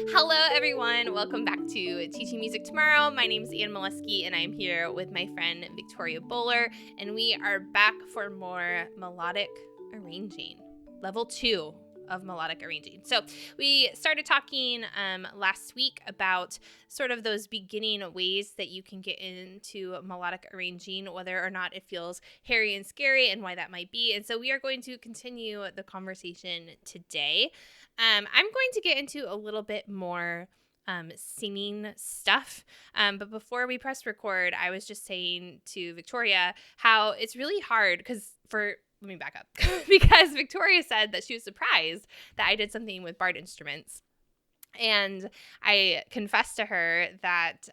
Hello, everyone. Welcome back to Teaching Music Tomorrow. My name is Anne Molesky, and I'm here with my friend Victoria Bowler, and we are back for more melodic arranging, level 2 of melodic arranging. So we started talking last week about sort of those beginning ways that you can get into melodic arranging, whether or not it feels hairy and scary and why that might be. And so we are going to continue the conversation today. I'm going to get into a little bit more singing stuff. But before we pressed record, I was just saying to Victoria how it's really hard let me back up because Victoria said that she was surprised that I did something with barred instruments. And I confessed to her that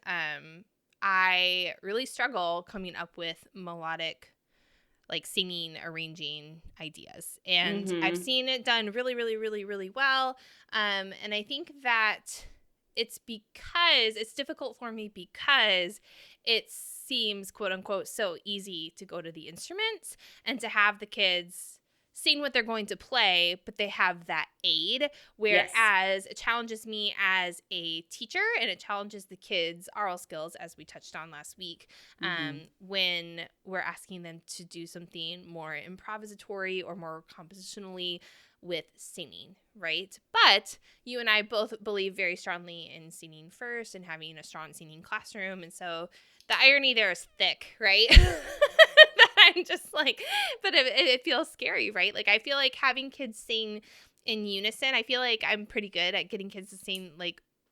I really struggle coming up with melodic singing, arranging ideas. And I've seen it done really, really, really, really well. And I think that it's difficult for me because it seems, quote unquote, so easy to go to the instruments and to have the kids sing what they're going to play, but they have that aid, whereas it challenges me as a teacher and it challenges the kids' oral skills, as we touched on last week, when we're asking them to do something more improvisatory or more compositionally with singing, right? But you and I both believe very strongly in singing first and having a strong singing classroom, and so the irony there is thick, right? I'm just but it feels scary, right? I feel like having kids sing in unison, I feel like I'm pretty good at getting kids to sing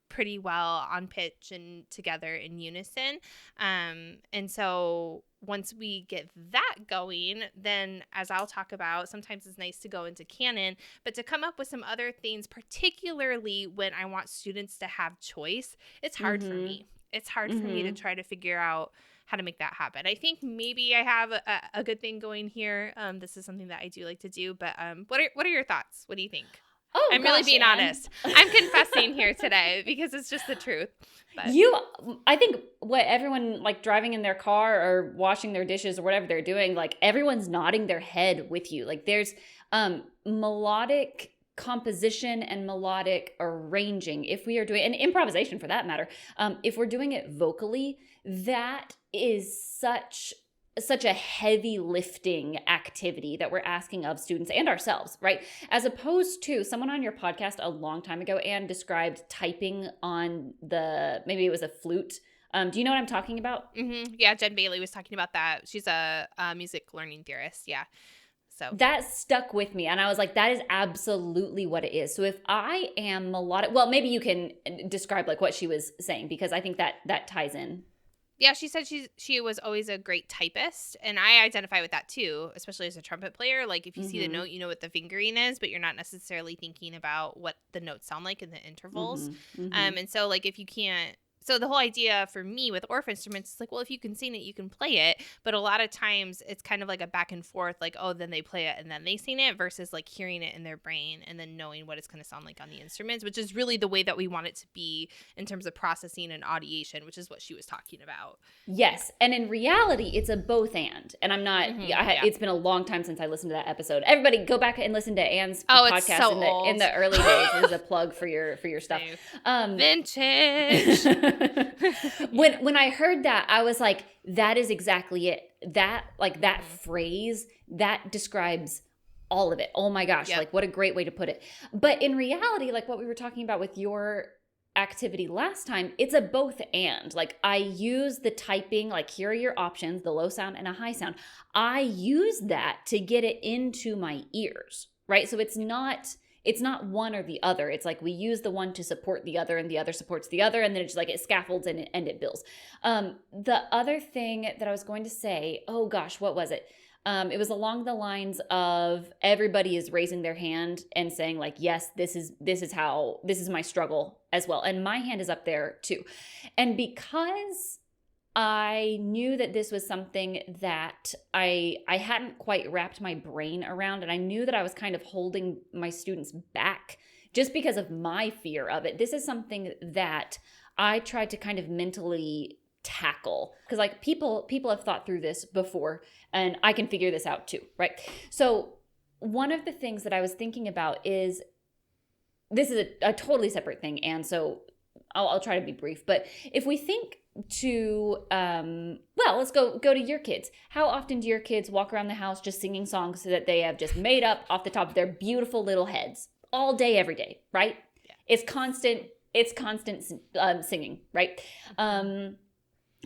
pretty well on pitch and together in unison. And so once we get that going, then as I'll talk about, sometimes it's nice to go into canon, but to come up with some other things, particularly when I want students to have choice, it's hard for me. It's hard for me to try to figure out how to make that happen. I think maybe I have a good thing going here. This is something that I do like to do, but what are your thoughts? What do you think? Oh, I'm really being honest. I'm confessing here today because it's just the truth. But. I think what everyone driving in their car or washing their dishes or whatever they're doing, everyone's nodding their head with you. There's melodic composition and melodic arranging. If we are doing, and improvisation for that matter, if we're doing it vocally, that is such a heavy lifting activity that we're asking of students and ourselves, right? As opposed to someone on your podcast a long time ago, Anne, described typing on maybe it was a flute. Do you know what I'm talking about? Mm-hmm. Yeah, Jen Bailey was talking about that. She's a music learning theorist. Yeah. So that stuck with me. And I was like, that is absolutely what it is. So if I am melodic, well, maybe you can describe what she was saying, because I think that ties in. Yeah, she said she was always a great typist, and I identify with that too, especially as a trumpet player. If you see the note, you know what the fingering is, but you're not necessarily thinking about what the notes sound like in the intervals. And so if you can't, so the whole idea for me with Orff instruments is well, if you can sing it, you can play it. But a lot of times it's kind of a back and forth, then they play it and then they sing it, versus hearing it in their brain and then knowing what it's going to sound like on the instruments, which is really the way that we want it to be in terms of processing and audiation, which is what she was talking about. Yes. And in reality, it's a both and. And I'm not, it's been a long time since I listened to that episode. Everybody go back and listen to Anne's podcast so in the early days. It was a plug for your stuff. Vintage. When I heard that, I was like, that is exactly it. That that phrase, that describes all of it. Oh my gosh. Yep. What a great way to put it. But in reality, what we were talking about with your activity last time, it's a both and. I use the typing, here are your options, the low sound and a high sound. I use that to get it into my ears, right? So it's not one or the other. It's we use the one to support the other, and the other supports the other, and then it's just it scaffolds and it builds. The other thing that I was going to say, oh gosh, what was it? It was along the lines of everybody is raising their hand and saying yes, this is my struggle as well. And my hand is up there too. And because I knew that this was something that I hadn't quite wrapped my brain around, and I knew that I was kind of holding my students back just because of my fear of it. This is something that I tried to kind of mentally tackle, because people have thought through this before, and I can figure this out too, right? So one of the things that I was thinking about is this is a totally separate thing. And so I'll try to be brief. But if we think to, well, let's go to your kids. How often do your kids walk around the house just singing songs that they have just made up off the top of their beautiful little heads all day, every day, right? Yeah. It's constant singing, right?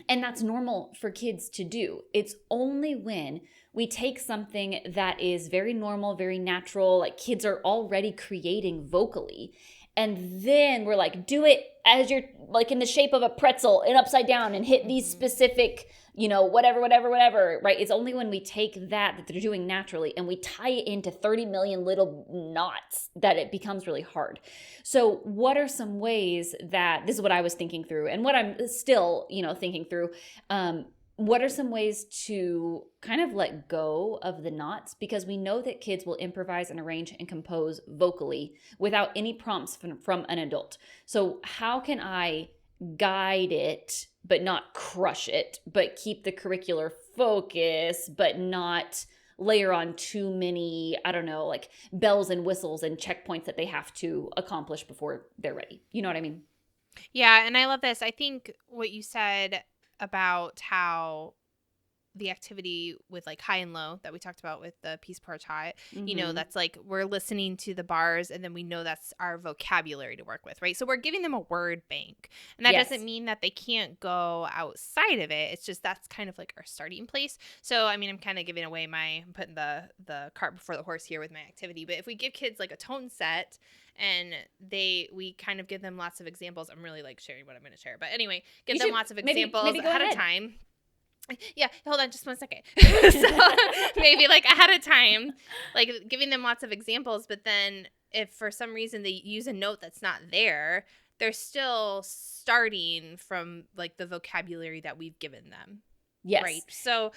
And that's normal for kids to do. It's only when we take something that is very normal, very natural, like kids are already creating vocally, and then we're like, do it as you're like in the shape of a pretzel and upside down and hit these specific, whatever, right? It's only when we take that they're doing naturally and we tie it into 30 million little knots that it becomes really hard. So what are some ways that, this is what I was thinking through and what I'm still, thinking through, what are some ways to kind of let go of the knots? Because we know that kids will improvise and arrange and compose vocally without any prompts from an adult. So how can I guide it, but not crush it, but keep the curricular focus, but not layer on too many, I don't know, like bells and whistles and checkpoints that they have to accomplish before they're ready? You know what I mean? Yeah, and I love this. I think what you said about how the activity with like high and low that we talked about with the Peas Porridge Hot, that's like we're listening to the bars and then we know that's our vocabulary to work with, right? So we're giving them a word bank. And that doesn't mean that they can't go outside of it. It's just that's kind of like our starting place. So, I mean, I'm kind of giving away I'm putting the cart before the horse here with my activity. But if we give kids like a tone set and we kind of give them lots of examples. I'm really like sharing what I'm going to share. But anyway, give them lots of examples ahead of time. Yeah, hold on just 1 second. So maybe like ahead of time, like giving them lots of examples. But then if for some reason they use a note that's not there, they're still starting from like the vocabulary that we've given them. Yes. Right. So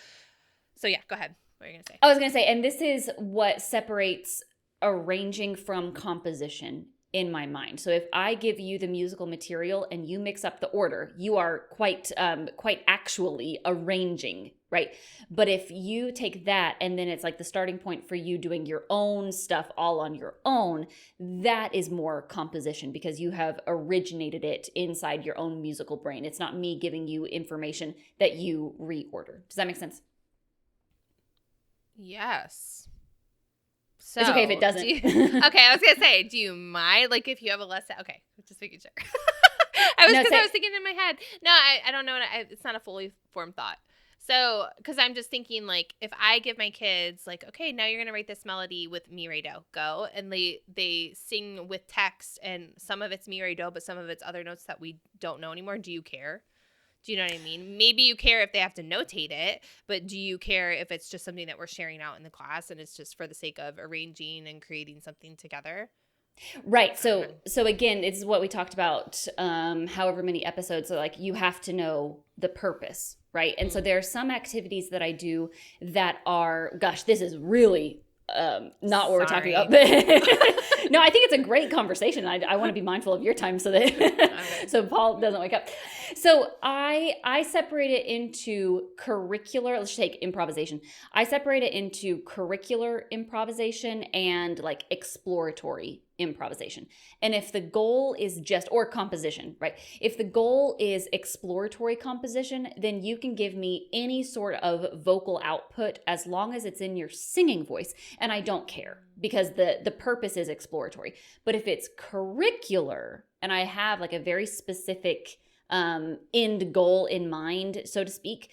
yeah, go ahead. What are you going to say? I was going to say, and this is what separates arranging from composition in my mind. So if I give you the musical material and you mix up the order, you are quite actually arranging, right? But if you take that and then it's like the starting point for you doing your own stuff all on your own, that is more composition because you have originated it inside your own musical brain. It's not me giving you information that you reorder. Does that make sense? Yes. So, it's okay if it doesn't. Okay, I was going to say, do you mind, like, if you have a lesson? Okay, just making sure. I was thinking in my head. No, I don't know. It's not a fully formed thought. So, because I'm just thinking, like, if I give my kids, like, okay, now you're going to write this melody with mi, re, do, go. And they sing with text, and some of it's mi, re, do, but some of it's other notes that we don't know anymore. Do you care? Do you know what I mean? Maybe you care if they have to notate it, but do you care if it's just something that we're sharing out in the class and it's just for the sake of arranging and creating something together? Right. So again, it's what we talked about, however many episodes. So like you have to know the purpose, right? And so there are some activities that I do that are, gosh, this is really not what we're talking about. No, I think it's a great conversation. I want to be mindful of your time so that so Paul doesn't wake up. So I separate it into curricular. Let's take improvisation. I separate it into curricular improvisation and like exploratory improvisation. And if the goal is just, or composition, right? If the goal is exploratory composition, then you can give me any sort of vocal output as long as it's in your singing voice. And I don't care because the purpose is exploratory. But if it's curricular and I have like a very specific end goal in mind, so to speak,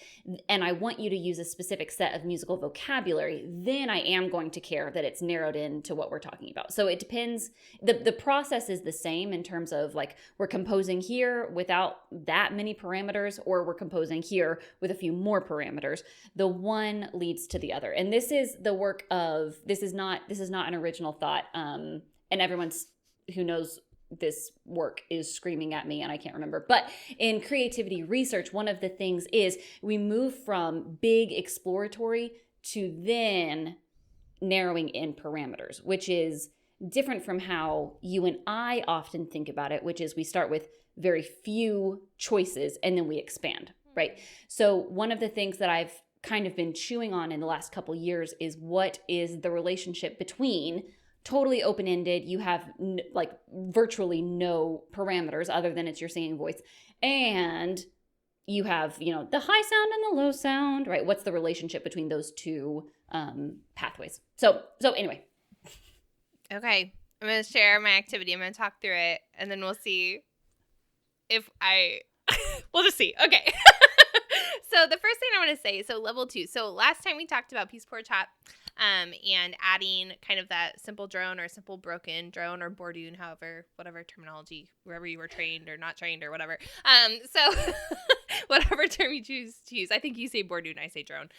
and I want you to use a specific set of musical vocabulary, then I am going to care that it's narrowed in to what we're talking about. So it depends. The process is the same in terms of like we're composing here without that many parameters, or we're composing here with a few more parameters. The one leads to the other. And this is the work of, this is not an original thought. And everyone's who knows this work is screaming at me and I can't remember. But in creativity research, one of the things is we move from big exploratory to then narrowing in parameters, which is different from how you and I often think about it, which is we start with very few choices and then we expand, right? So one of the things that I've kind of been chewing on in the last couple years is what is the relationship between totally open-ended. You have like virtually no parameters other than it's your singing voice. And you have, the high sound and the low sound, right? What's the relationship between those two pathways? So anyway. Okay. I'm going to share my activity. I'm going to talk through it, and then we'll see if we'll just see. Okay. So the first thing I want to say, so level 2. So last time we talked about Peas Porridge Hot, and adding kind of that simple drone or simple broken drone or bordoon, whatever terminology, wherever you were trained or not trained or whatever. So whatever term you choose to use. I think you say bordoon, I say drone.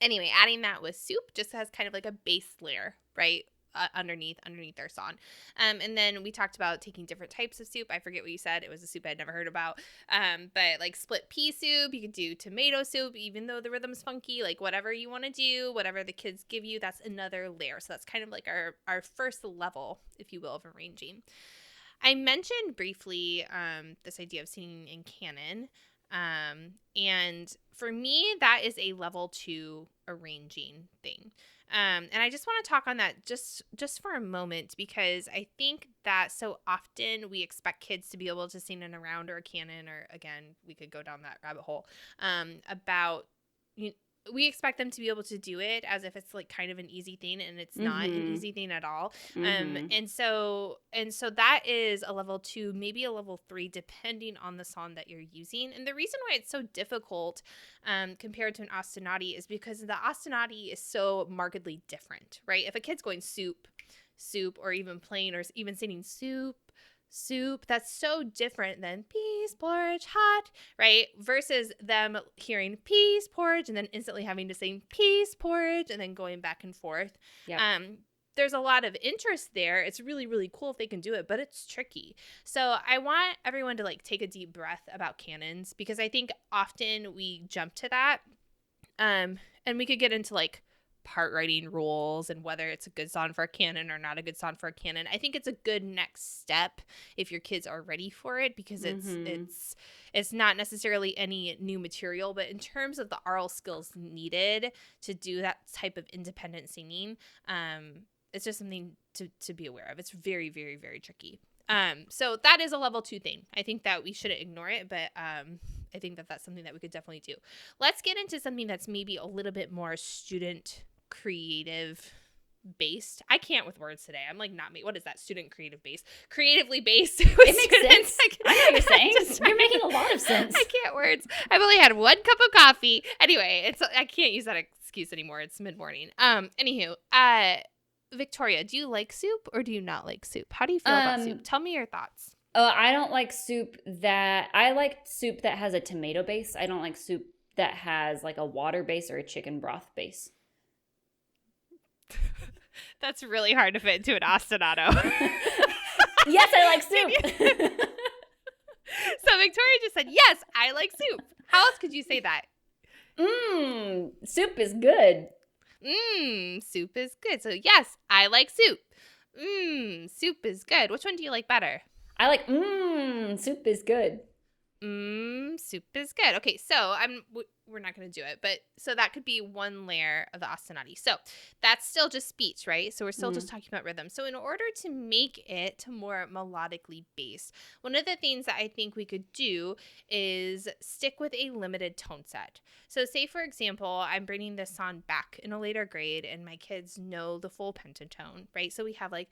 Anyway, adding that with soup just has kind of like a base layer, right? Underneath our song. And then we talked about taking different types of soup. I forget what you said. It was a soup I'd never heard about. But like split pea soup, you could do tomato soup, even though the rhythm's funky, like whatever you want to do, whatever the kids give you, that's another layer. So that's kind of like our first level, if you will, of arranging. I mentioned briefly this idea of singing in canon. And for me, that is a level 2 arranging thing. And I just want to talk on that just for a moment, because I think that so often we expect kids to be able to sing in a round or a canon, or again, we could go down that rabbit hole, we expect them to be able to do it as if it's like kind of an easy thing, and it's not an easy thing at all. And so that is a level 2, maybe a level 3, depending on the song that you're using. And the reason why it's so difficult compared to an ostinato is because the ostinato is so markedly different, right? If a kid's going soup, or even plain, or even singing soup, that's so different than Peas Porridge Hot, right? Versus them hearing Peas Porridge and then instantly having to sing Peas Porridge and then going back and forth. Yep. There's a lot of interest there. It's really, really cool if they can do it, but it's tricky. So I want everyone to like take a deep breath about canons, because I think often we jump to that. And we could get into like part writing rules and whether it's a good song for a canon or not a good song for a canon. I think it's a good next step if your kids are ready for it, because it's not necessarily any new material, but in terms of the oral skills needed to do that type of independent singing, it's just something to be aware of. It's very, very, very tricky. So that is a level 2 thing. I think that we shouldn't ignore it, but I think that that's something that we could definitely do. Let's get into something that's maybe a little bit more student creative based. I can't with words today. I'm like not me. What is that? Student creative based, creatively based. It makes sense. I know what you're saying. You're making a lot of sense. I can't words. I've only had 1 cup of coffee. Anyway, I can't use that excuse anymore. It's mid-morning. Anywho, Victoria, do you like soup or do you not like soup? How do you feel about soup? Tell me your thoughts. I don't like soup I like soup that has a tomato base. I don't like soup that has like a water base or a chicken broth base. That's really hard to fit into an ostinato. Yes, I like soup. So Victoria just said, yes, I like soup. How else could you say that? Soup is good. Soup is good. So yes, I like soup. Soup is good. Which one do you like better? I like, soup is good. Soup is good. Okay, so we're not going to do it, but so that could be one layer of the ostinato. So that's still just speech, right? So we're still just talking about rhythm. So in order to make it more melodically based, one of the things that I think we could do is stick with a limited tone set. So say, for example, I'm bringing this song back in a later grade and my kids know the full pentatone, right? So we have like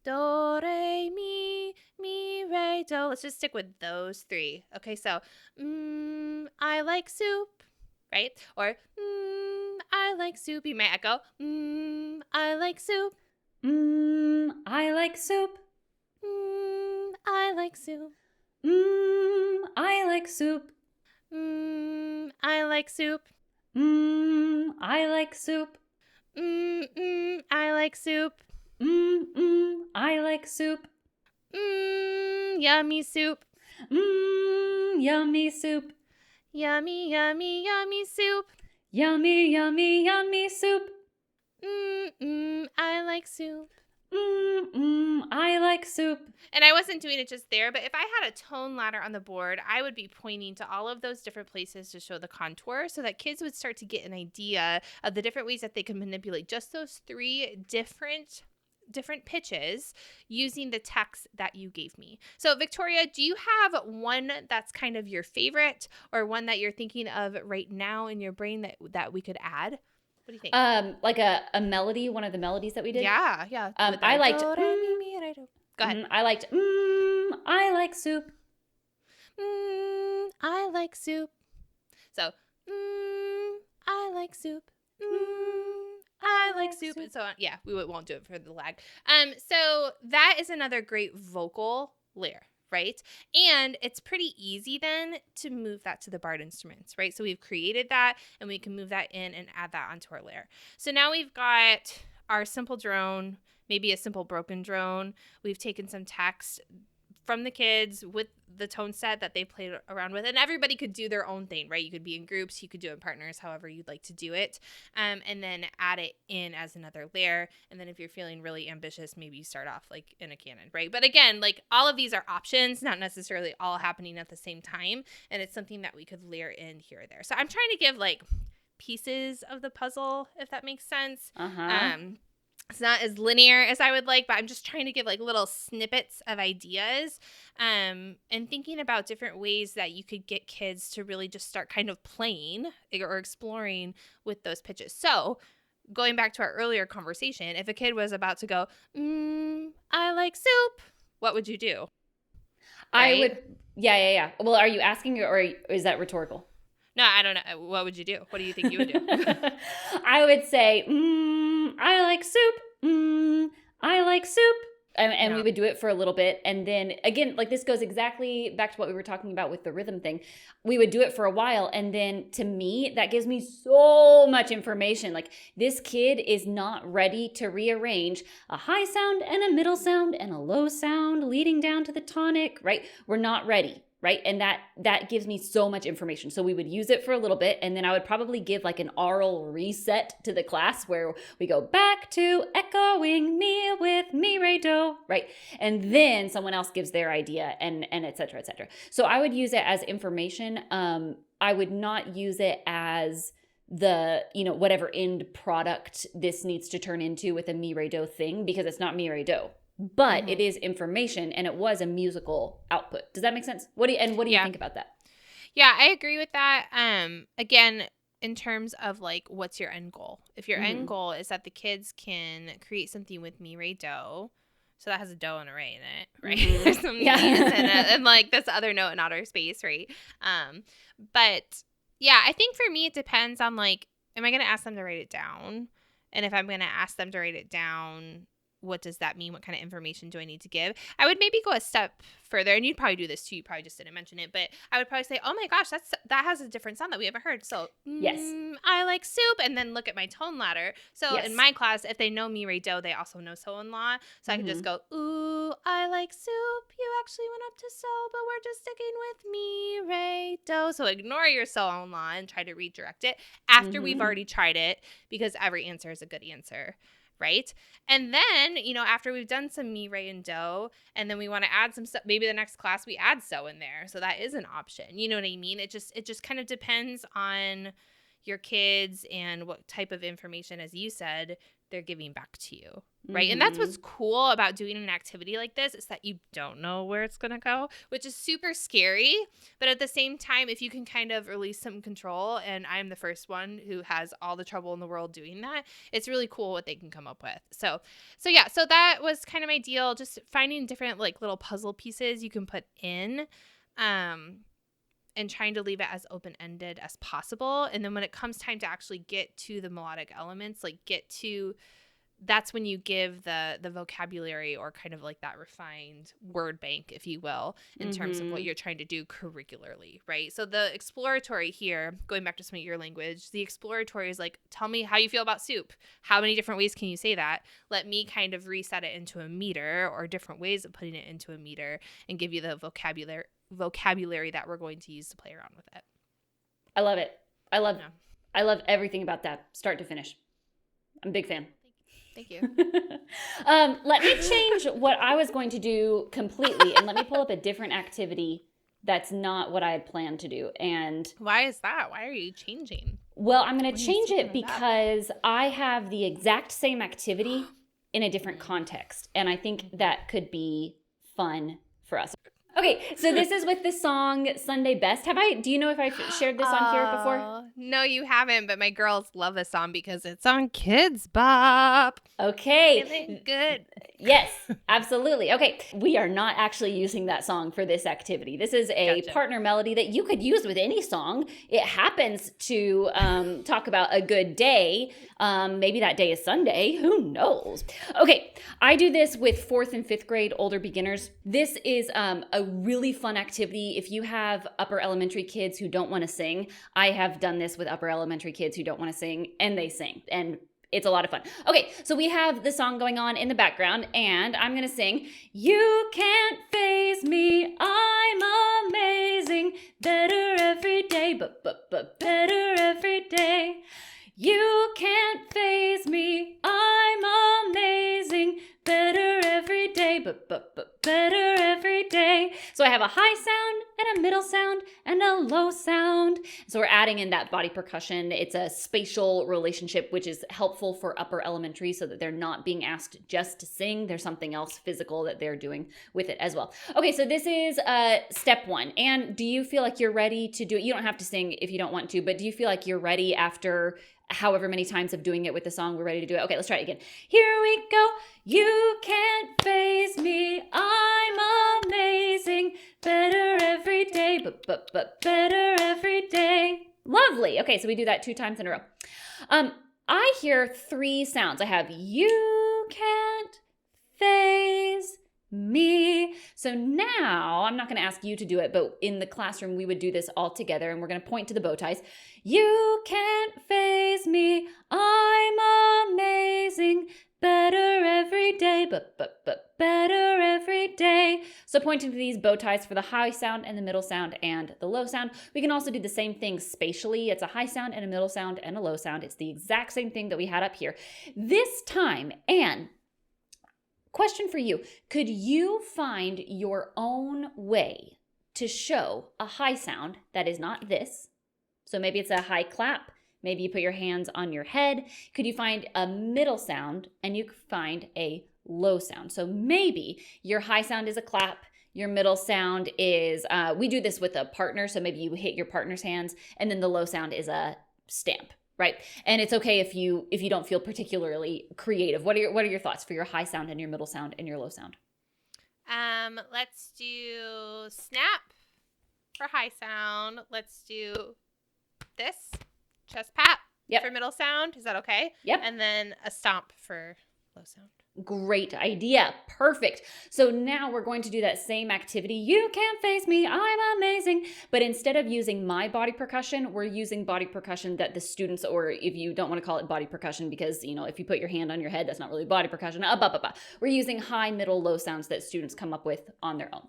do, re, mi, re, do. Let's just stick with those 3. Okay, so I like soup, right? Or I like soup. You might echo I like soup. I like soup. I like soup. I like soup. I like soup. I like soup. I like soup. I like soup. Yummy soup. Yummy soup. Yummy, yummy, yummy soup. Yummy, yummy, yummy soup. I like soup. I like soup. And I wasn't doing it just there, but if I had a tone ladder on the board, I would be pointing to all of those different places to show the contour so that kids would start to get an idea of the different ways that they can manipulate just those three different pitches using the text that you gave me. So Victoria, do you have one that's kind of your favorite or one that you're thinking of right now in your brain that we could add? What do you think? Like a melody, one of the melodies that we did. Yeah. I liked. Do, re, mi, mi, re, do. Go ahead. I liked. I like soup. I like soup. So, I like soup. I like soup, and so on. Yeah, we won't do it for the lag. So that is another great vocal layer, right? And it's pretty easy then to move that to the barred instruments, right? So we've created that, and we can move that in and add that onto our layer. So now we've got our simple drone, maybe a simple broken drone. We've taken some text from the kids with the tone set that they played around with, and everybody could do their own thing, right? You could be in groups, you could do it in partners, however you'd like to do it, and then add it in as another layer. And then if you're feeling really ambitious, maybe you start off like in a canon, right? But again, like all of these are options, not necessarily all happening at the same time, and it's something that we could layer in here or there. So I'm trying to give like pieces of the puzzle, if that makes sense. It's not as linear as I would like, but I'm just trying to give like little snippets of ideas, and thinking about different ways that you could get kids to really just start kind of playing or exploring with those pitches. So going back to our earlier conversation, if a kid was about to go, I like soup, what would you do? Right? I would, yeah. Well, are you asking or is that rhetorical? No, I don't know. What would you do? What do you think you would do? I would say, I like soup. I like soup. And we would do it for a little bit. And then again, like this goes exactly back to what we were talking about with the rhythm thing. We would do it for a while. And then to me, that gives me so much information. Like this kid is not ready to rearrange a high sound and a middle sound and a low sound leading down to the tonic, right? We're not ready. Right. And that gives me so much information. So we would use it for a little bit. And then I would probably give like an aural reset to the class where we go back to echoing me with mi, re, do. Right. And then someone else gives their idea and et cetera, et cetera. So I would use it as information. I would not use it as the, whatever end product this needs to turn into with a mi, re, do thing, because it's not mi, re, do. But it is information, and it was a musical output. Does that make sense? What do you think about that? Yeah, I agree with that. Again, in terms of like, what's your end goal? If your end goal is that the kids can create something with mi, re, do, so that has a do and a re in it, right? There's some me's and like this other note in outer space, right? But yeah, I think for me it depends on like, am I going to ask them to write it down? And if I'm going to ask them to write it down, what does that mean? What kind of information do I need to give? I would maybe go a step further, and you'd probably do this too. You probably just didn't mention it, but I would probably say, oh my gosh, that has a different sound that we haven't heard. So yes, I like soup, and then look at my tone ladder. So in my class, if they know mi, re, do, they also know so and la. So I can just go, ooh, I like soup. You actually went up to so, but we're just sticking with mi, re, do. So ignore your so and la and try to redirect it after we've already tried it, because every answer is a good answer. Right. And then, after we've done some mi, re, and do, and then we want to add some stuff, maybe the next class we add so in there. So that is an option. You know what I mean? It just kind of depends on your kids and what type of information, as you said, they're giving back to you. Right. And that's what's cool about doing an activity like this, is that you don't know where it's going to go, which is super scary. But at the same time, if you can kind of release some control, and I'm the first one who has all the trouble in the world doing that, it's really cool what they can come up with. So that was kind of my deal. Just finding different like little puzzle pieces you can put in, and trying to leave it as open-ended as possible. And then when it comes time to actually get to the melodic elements, that's when you give the vocabulary, or kind of like that refined word bank, if you will, in terms of what you're trying to do curricularly, right? So the exploratory here, going back to some of your language, the exploratory is like, tell me how you feel about soup. How many different ways can you say that? Let me kind of reset it into a meter, or different ways of putting it into a meter, and give you the vocabulary that we're going to use to play around with it. I love it. I love everything about that, start to finish. I'm a big fan. Thank you. Let me change what I was going to do completely, and let me pull up a different activity that's not what I had planned to do. And why is that? Why are you changing? well, I'm going What to are you change switching it it up? because I have the exact same activity in a different context, and I think that could be fun for us. Okay, so this is with the song Sunday Best. Do you know if I've shared this on here before? No, you haven't, but my girls love this song because it's on Kids Bop. Okay. Feeling good. Yes, absolutely. Okay, we are not actually using that song for this activity. This is a Gotcha. partner melody that you could use with any song. It happens to talk about a good day. Maybe that day is Sunday. Who knows? Okay, I do this with 4th and 5th grade older beginners. This is a really fun activity. If you have upper elementary kids who don't want to sing, I have done this with upper elementary kids who don't want to sing, and they sing. And it's a lot of fun. Okay, so we have the song going on in the background, and I'm gonna sing, "You can't faze me, I'm amazing, better every day, but better every day. You can't faze me, I'm amazing, better every day, but better every day." So I have a high sound and a middle sound and a low sound. So we're adding in that body percussion. It's a spatial relationship, which is helpful for upper elementary so that they're not being asked just to sing. There's something else physical that they're doing with it as well. Okay, so this is step 1. And do you feel like you're ready to do it? You don't have to sing if you don't want to, but do you feel like you're ready after however many times of doing it with the song? We're ready to do it. Okay, let's try it again. Here we go. You can't faze me, I'm amazing, better every day, but better every day. Lovely. Okay, so we do that 2 times in a row. I hear 3 sounds. I have you can't faze me. So now I'm not going to ask you to do it, but in the classroom we would do this all together, and we're going to point to the bow ties. You can't faze me, I'm amazing, better every day, but better every day. So pointing to these bow ties for the high sound and the middle sound and the low sound. We can also do the same thing spatially. It's a high sound and a middle sound and a low sound. It's the exact same thing that we had up here. This time, Anne, question for you. Could you find your own way to show a high sound that is not this? So maybe it's a high clap. Maybe you put your hands on your head. Could you find a middle sound and you could find a low sound? So maybe your high sound is a clap. Your middle sound is, we do this with a partner. So maybe you hit your partner's hands, and then the low sound is a stamp. Right. And it's okay if you don't feel particularly creative. What are your thoughts for your high sound and your middle sound and your low sound? Let's do snap for high sound. Let's do this chest pat for middle sound. Is that okay? Yep. And then a stomp for low sound. Great idea. Perfect. So now we're going to do that same activity. You can't faze me, I'm amazing. But instead of using my body percussion, we're using body percussion that the students, or if you don't want to call it body percussion, because, you know, if you put your hand on your head, that's not really body percussion. We're using high, middle, low sounds that students come up with on their own.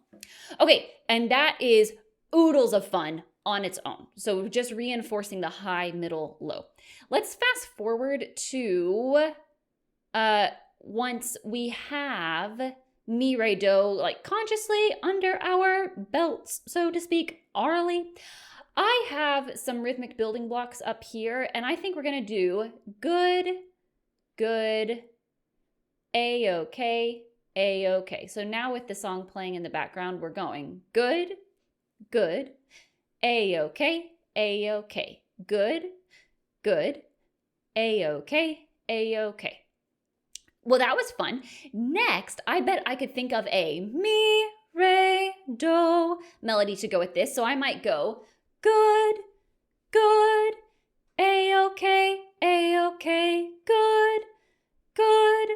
Okay, and that is oodles of fun on its own. So just reinforcing the high, middle, low. Let's fast forward to once we have mi, re, do, like consciously under our belts, so to speak, orally. I have some rhythmic building blocks up here, and I think we're going to do good, good, A-okay, A-okay. So now with the song playing in the background, we're going good, good, A-okay, A-okay, good, good, A-okay, A-okay. Well, that was fun. Next, I bet I could think of a mi, re, do melody to go with this. So I might go good, good, A-okay, A-okay, good, good,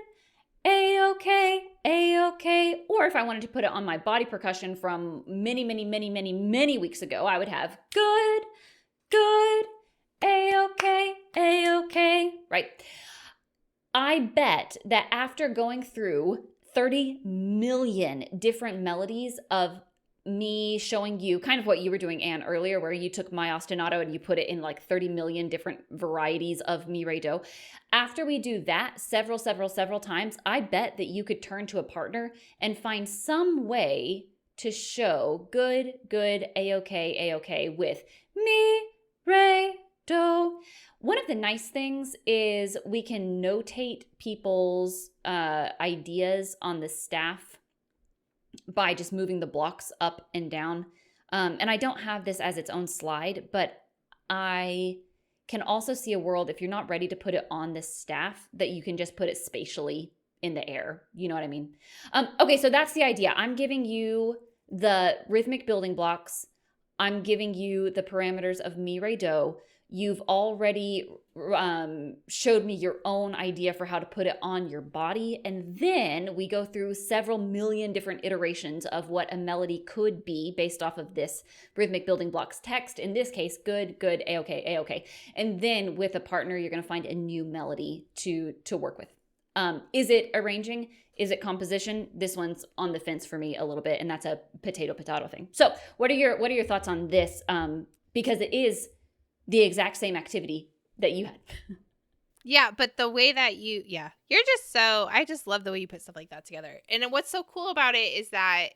A-okay, A-okay. Or if I wanted to put it on my body percussion from many weeks ago, I would have good, good, A-okay, A-okay, right? I bet that after going through 30 million different melodies of me showing you kind of what you were doing, Anne, earlier, where you took my ostinato and you put it in like 30 million different varieties of mi re do. After we do that several times, I bet that you could turn to a partner and find some way to show good, a-okay with mi, re, do. One of the nice things is we can notate people's ideas on the staff by just moving the blocks up and down. And I don't have this as its own slide, but I can also see a world, if you're not ready to put it on the staff, that you can just put it spatially in the air. You know what I mean? Okay, so that's the idea. I'm giving you the rhythmic building blocks. I'm giving you the parameters of mi, re, do. You've already showed me your own idea for how to put it on your body. And then we go through several million different iterations of what a melody could be based off of this rhythmic building blocks text. In this case, good, a-okay, a-okay. And then with a partner, you're going to find a new melody to work with. Is it arranging? Is it composition? This one's on the fence for me a little bit, and that's a potato thing. So what are your thoughts on this? Because it is the exact same activity that you had. Yeah, but the way that you're just I just love the way you put stuff like that together. And what's so cool about it is that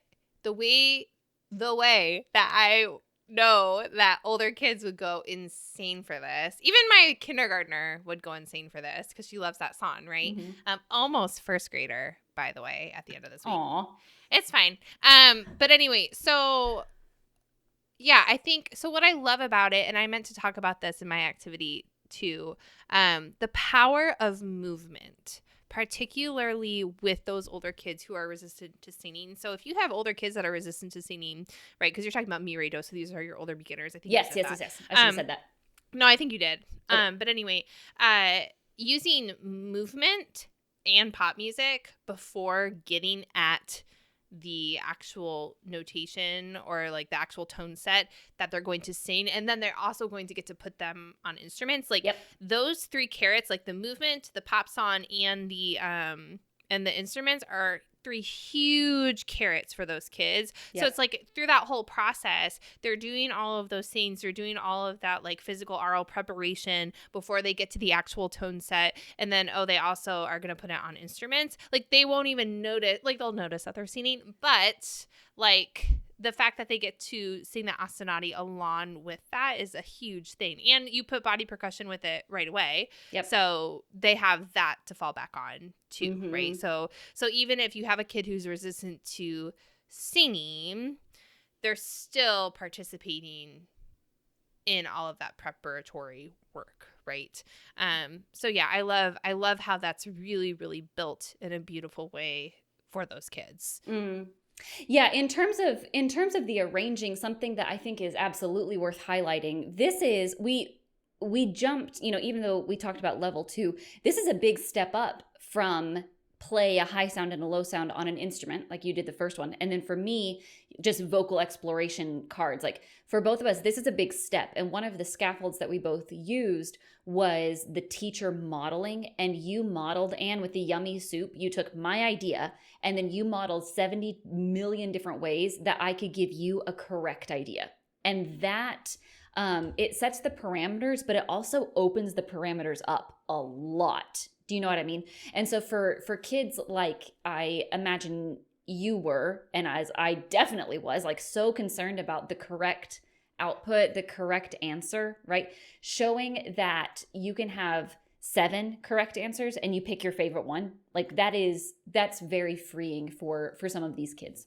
the way that I know that older kids would go insane for this. Even my kindergartner would go insane for this because she loves that song, right? Mm-hmm. Almost first grader, by the way, at the end of this week. Aww. It's fine. But anyway, so yeah, I think so. What I love about it, and I meant to talk about this in my activity too, the power of movement, particularly with those older kids who are resistant to singing. So if you have older kids that are resistant to singing, right, because you're talking about mi, re, do, so these are your older beginners. I think Yes. I should have said that. No, I think you did. Okay. But anyway, using movement and pop music before getting at the actual notation or like the actual tone set that they're going to sing, and then they're also going to get to put them on instruments, like those 3 carrots, like the movement, the pop song, and the instruments are 3 huge carrots for those kids. So it's like through that whole process, they're doing all of those things. They're doing all of that like physical oral preparation before they get to the actual tone set. And then, they also are going to put it on instruments. Like they won't even notice, like they'll notice that they're singing, but like the fact that they get to sing the ostinato along with that is a huge thing. And you put body percussion with it right away. Yep. So they have that to fall back on too, mm-hmm. right? So even if you have a kid who's resistant to singing, they're still participating in all of that preparatory work, right? So yeah, I love how that's really, really built in a beautiful way for those kids. Mm. Yeah, in terms of the arranging, something that I think is absolutely worth highlighting, this is we jumped, even though we talked about level 2, this is a big step up from play a high sound and a low sound on an instrument like you did the first one. And then for me, just vocal exploration cards. Like for both of us, this is a big step. And one of the scaffolds that we both used was the teacher modeling. And you modeled, Anne, with the yummy soup. You took my idea and then you modeled 70 million different ways that I could give you a correct idea. And that it sets the parameters, but it also opens the parameters up a lot. Do you know what I mean? And so for kids, like I imagine you were, and as I definitely was, like so concerned about the correct output, the correct answer, right? Showing that you can have 7 correct answers and you pick your favorite one. Like that's very freeing for some of these kids.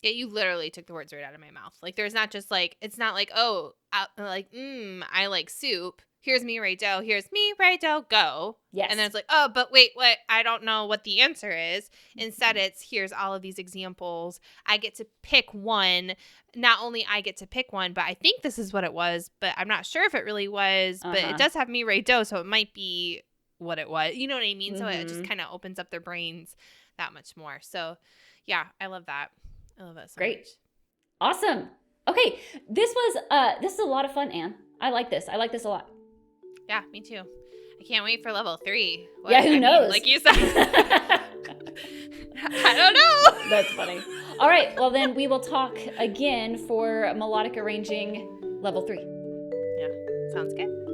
Yeah, you literally took the words right out of my mouth. Like there's not just like, it's not like, I like soup. Here's mi, re, do. Here's mi, re, do, go. Yes. And then it's like, oh, but wait, what? I don't know what the answer is. Instead, it's here's all of these examples. I get to pick one. Not only I get to pick one, but I think this is what it was, but I'm not sure if it really was. But it does have mi, re, do, so it might be what it was. You know what I mean? Mm-hmm. So it just kind of opens up their brains that much more. So yeah, I love that. I love that so Great. much. Awesome. Okay, this is a lot of fun, Anne. I like this. I like this a lot. Yeah, me too. I can't wait for level 3. Who knows? Like you said. I don't know. That's funny. All right. Well, then we will talk again for melodic arranging level 3. Yeah, sounds good.